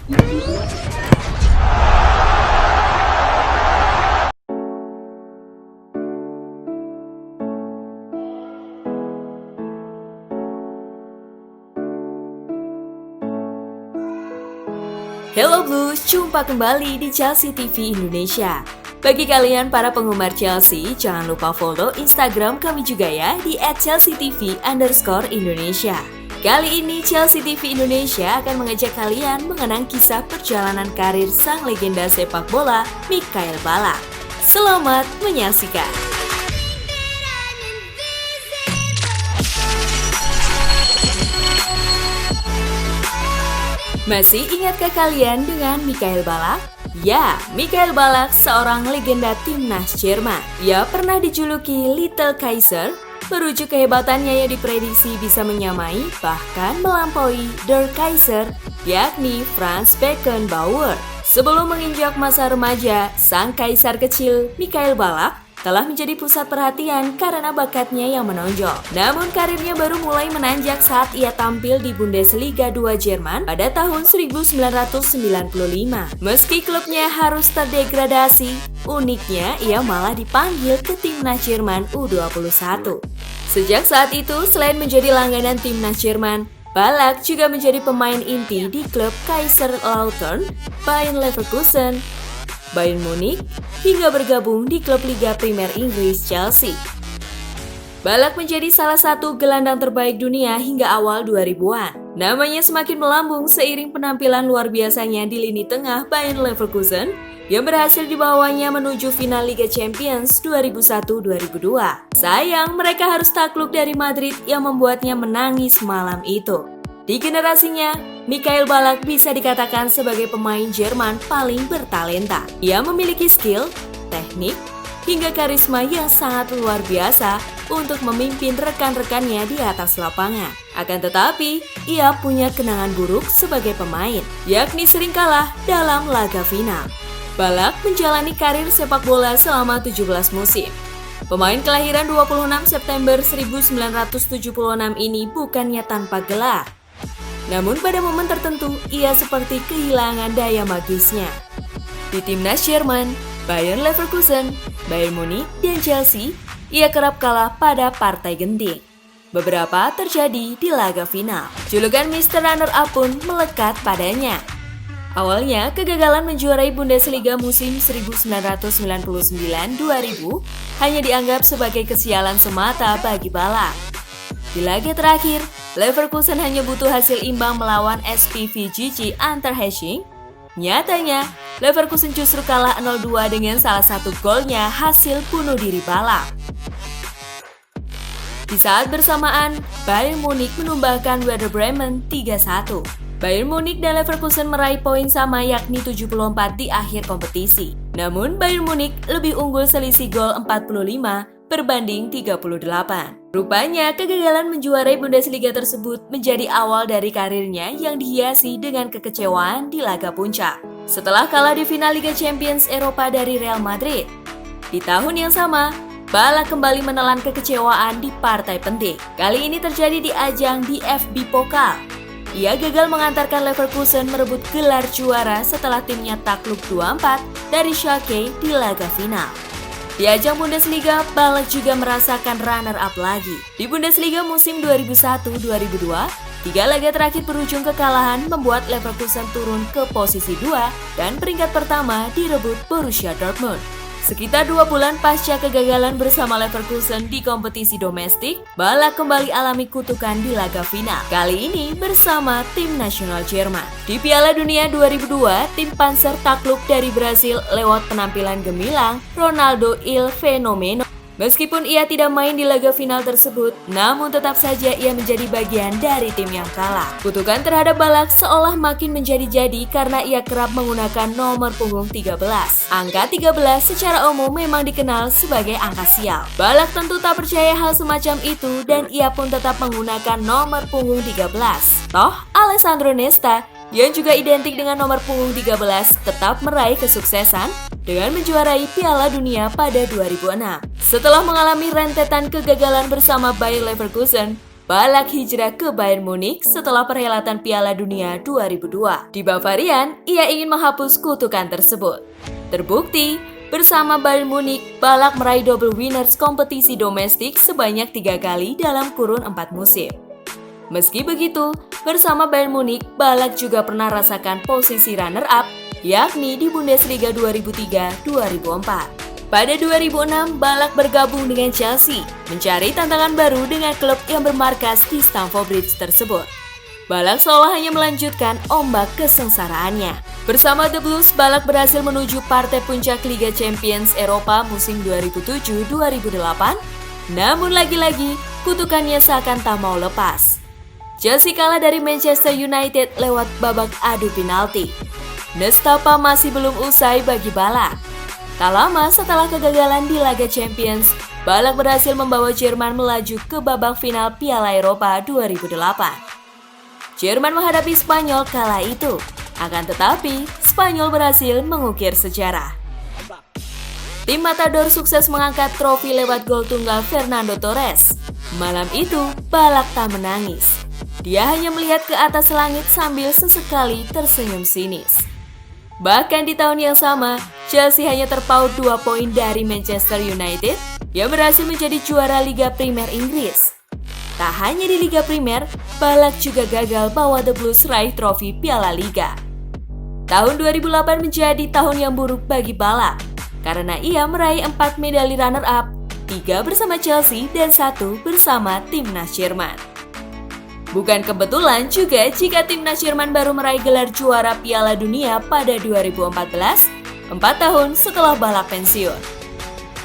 Hello Blues, jumpa kembali di Chelsea TV Indonesia. Bagi kalian para penggemar Chelsea, jangan lupa follow Instagram kami juga ya di @chelseatv_Indonesia. Kali ini Chelsea TV Indonesia akan mengajak kalian mengenang kisah perjalanan karir sang legenda sepak bola Mikael Ballack. Selamat menyaksikan. Masih ingatkah kalian dengan Mikael Ballack? Ya, Mikael Ballack seorang legenda timnas Jerman. Ia pernah dijuluki Little Kaiser, merujuk kehebatannya yang diprediksi bisa menyamai bahkan melampaui Der Kaiser, yakni Franz Beckenbauer. Sebelum menginjak masa remaja, sang kaisar kecil Mikael Ballack telah menjadi pusat perhatian karena bakatnya yang menonjol. Namun karirnya baru mulai menanjak saat ia tampil di Bundesliga 2 Jerman pada tahun 1995. Meski klubnya harus terdegradasi, uniknya ia malah dipanggil ke timnas Jerman U21. Sejak saat itu, selain menjadi langganan timnas Jerman, Ballack juga menjadi pemain inti di klub Kaiserslautern, Bayer Leverkusen, Bayern Munich, hingga bergabung di klub Liga Primer Inggris Chelsea. Ballack menjadi salah satu gelandang terbaik dunia hingga awal 2000-an. Namanya semakin melambung seiring penampilan luar biasanya di lini tengah Bayern Leverkusen yang berhasil dibawanya menuju final Liga Champions 2001-2002. Sayang, mereka harus takluk dari Madrid yang membuatnya menangis malam itu. Di generasinya, Mikael Ballack bisa dikatakan sebagai pemain Jerman paling bertalenta. Ia memiliki skill, teknik, hingga karisma yang sangat luar biasa untuk memimpin rekan-rekannya di atas lapangan. Akan tetapi, ia punya kenangan buruk sebagai pemain, yakni sering kalah dalam laga final. Ballack menjalani karir sepak bola selama 17 musim. Pemain kelahiran 26 September 1976 ini bukannya tanpa gelar. Namun pada momen tertentu, ia seperti kehilangan daya magisnya. Di timnas Jerman, Bayer Leverkusen, Bayern Munich, dan Chelsea, ia kerap kalah pada partai genting. Beberapa terjadi di laga final. Julukan Mr. Runner-Up pun melekat padanya. Awalnya, kegagalan menjuarai Bundesliga musim 1999-2000 hanya dianggap sebagai kesialan semata bagi Ballack. Di laga terakhir, Leverkusen hanya butuh hasil imbang melawan SPV Gigi Unterhaching. Nyatanya, Leverkusen justru kalah 0-2 dengan salah satu golnya hasil bunuh diri Ballack. Di saat bersamaan, Bayern Munich menumbangkan Werder Bremen 3-1. Bayern Munich dan Leverkusen meraih poin sama yakni 74 di akhir kompetisi. Namun Bayern Munich lebih unggul selisih gol 45 berbanding 38. Rupanya, kegagalan menjuarai Bundesliga tersebut menjadi awal dari karirnya yang dihiasi dengan kekecewaan di laga puncak. Setelah kalah di final Liga Champions Eropa dari Real Madrid. Di tahun yang sama, Ballack kembali menelan kekecewaan di partai penting. Kali ini terjadi di ajang DFB Pokal. Ia gagal mengantarkan Leverkusen merebut gelar juara setelah timnya takluk 2-4 dari Schalke di laga final. Di ajang Bundesliga, Ballack juga merasakan runner-up lagi. Di Bundesliga musim 2001-2002, 3 laga terakhir berujung kekalahan membuat Leverkusen turun ke posisi 2 dan peringkat pertama direbut Borussia Dortmund. Sekitar 2 bulan pasca kegagalan bersama Leverkusen di kompetisi domestik, Ballack kembali alami kutukan di laga final. Kali ini bersama tim nasional Jerman. Di Piala Dunia 2002, tim Panzer takluk dari Brasil lewat penampilan gemilang Ronaldo Il Fenomeno. Meskipun ia tidak main di laga final tersebut, namun tetap saja ia menjadi bagian dari tim yang kalah. Kutukan terhadap Ballack seolah makin menjadi-jadi karena ia kerap menggunakan nomor punggung 13. Angka 13 secara umum memang dikenal sebagai angka sial. Ballack tentu tak percaya hal semacam itu dan ia pun tetap menggunakan nomor punggung 13. Toh, Alessandro Nesta yang juga identik dengan nomor punggung 13 tetap meraih kesuksesan dengan menjuarai Piala Dunia pada 2006. Setelah mengalami rentetan kegagalan bersama Bayer Leverkusen, Ballack hijrah ke Bayern Munich setelah perhelatan Piala Dunia 2002. Di Bavarian, ia ingin menghapus kutukan tersebut. Terbukti, bersama Bayern Munich, Ballack meraih double winners kompetisi domestik sebanyak 3 kali dalam kurun 4 musim. Meski begitu, bersama Bayern Munich, Ballack juga pernah rasakan posisi runner-up, yakni di Bundesliga 2003-2004. Pada 2006, Ballack bergabung dengan Chelsea, mencari tantangan baru dengan klub yang bermarkas di Stamford Bridge tersebut. Ballack seolah hanya melanjutkan ombak kesengsaraannya. Bersama The Blues, Ballack berhasil menuju partai puncak Liga Champions Eropa musim 2007-2008, namun lagi-lagi kutukannya seakan tak mau lepas. Chelsea kalah dari Manchester United lewat babak adu penalti. Nestapa masih belum usai bagi Ballack. Tak lama setelah kegagalan di laga Champions, Ballack berhasil membawa Jerman melaju ke babak final Piala Eropa 2008. Jerman menghadapi Spanyol kala itu, akan tetapi Spanyol berhasil mengukir sejarah. Tim Matador sukses mengangkat trofi lewat gol tunggal Fernando Torres. Malam itu, Ballack tak menangis. Dia hanya melihat ke atas langit sambil sesekali tersenyum sinis. Bahkan di tahun yang sama, Chelsea hanya terpaut 2 poin dari Manchester United yang berhasil menjadi juara Liga Primer Inggris. Tak hanya di Liga Primer, Ballack juga gagal bawa The Blues raih trofi Piala Liga. Tahun 2008 menjadi tahun yang buruk bagi Ballack, karena ia meraih 4 medali runner-up, 3 bersama Chelsea dan 1 bersama timnas Jerman. Bukan kebetulan juga jika timnas Jerman baru meraih gelar juara Piala Dunia pada 2014, 4 tahun setelah Ballack pensiun.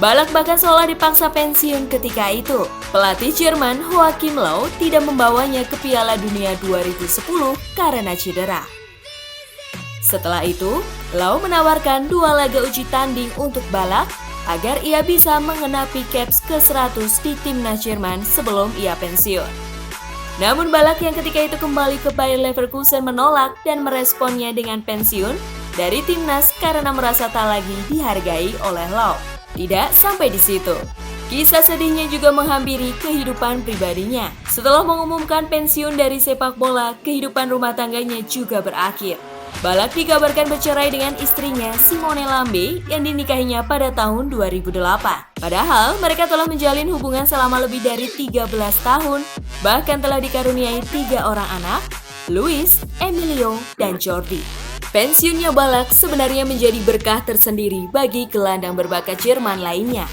Ballack bahkan seolah dipaksa pensiun ketika itu. Pelatih Jerman Joachim Löw tidak membawanya ke Piala Dunia 2010 karena cedera. Setelah itu, Löw menawarkan 2 laga uji tanding untuk Ballack agar ia bisa mengenapi caps ke-100 di timnas Jerman sebelum ia pensiun. Namun Ballack yang ketika itu kembali ke Bayer Leverkusen menolak dan meresponnya dengan pensiun dari timnas karena merasa tak lagi dihargai oleh Löw. Tidak sampai di situ. Kisah sedihnya juga menghampiri kehidupan pribadinya. Setelah mengumumkan pensiun dari sepak bola, kehidupan rumah tangganya juga berakhir. Ballack dikabarkan bercerai dengan istrinya Simone Lambe yang dinikahinya pada tahun 2008. Padahal mereka telah menjalin hubungan selama lebih dari 13 tahun, bahkan telah dikaruniai 3 orang anak, Luis, Emilio, dan Jordi. Pensiunnya Ballack sebenarnya menjadi berkah tersendiri bagi gelandang berbakat Jerman lainnya.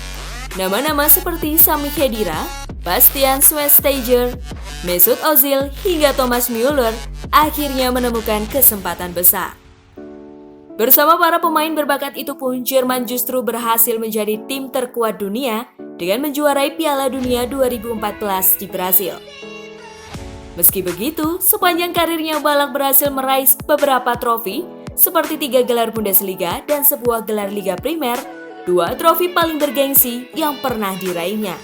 Nama-nama seperti Sami Khedira, Bastian Schweinsteiger, Mesut Ozil, hingga Thomas Müller akhirnya menemukan kesempatan besar. Bersama para pemain berbakat itu pun, Jerman justru berhasil menjadi tim terkuat dunia dengan menjuarai Piala Dunia 2014 di Brasil. Meski begitu, sepanjang karirnya Ballack berhasil meraih beberapa trofi seperti 3 gelar Bundesliga dan sebuah gelar Liga Primer, 2 trofi paling bergengsi yang pernah diraihnya.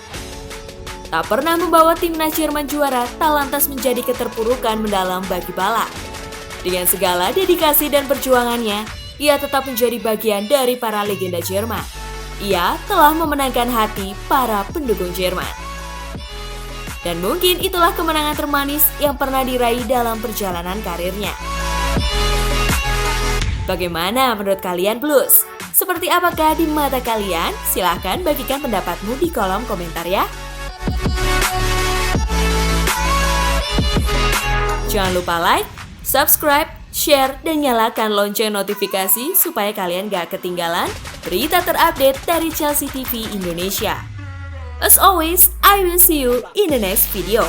Tak pernah membawa timnas Jerman juara tak lantas menjadi keterpurukan mendalam bagi Ballack. Dengan segala dedikasi dan perjuangannya, ia tetap menjadi bagian dari para legenda Jerman. Ia telah memenangkan hati para pendukung Jerman. Dan mungkin itulah kemenangan termanis yang pernah diraih dalam perjalanan karirnya. Bagaimana menurut kalian Blues? Seperti apakah di mata kalian? Silahkan bagikan pendapatmu di kolom komentar ya. Jangan lupa like, subscribe, share, dan nyalakan lonceng notifikasi supaya kalian gak ketinggalan berita terupdate dari Chelsea TV Indonesia. As always, I will see you in the next video.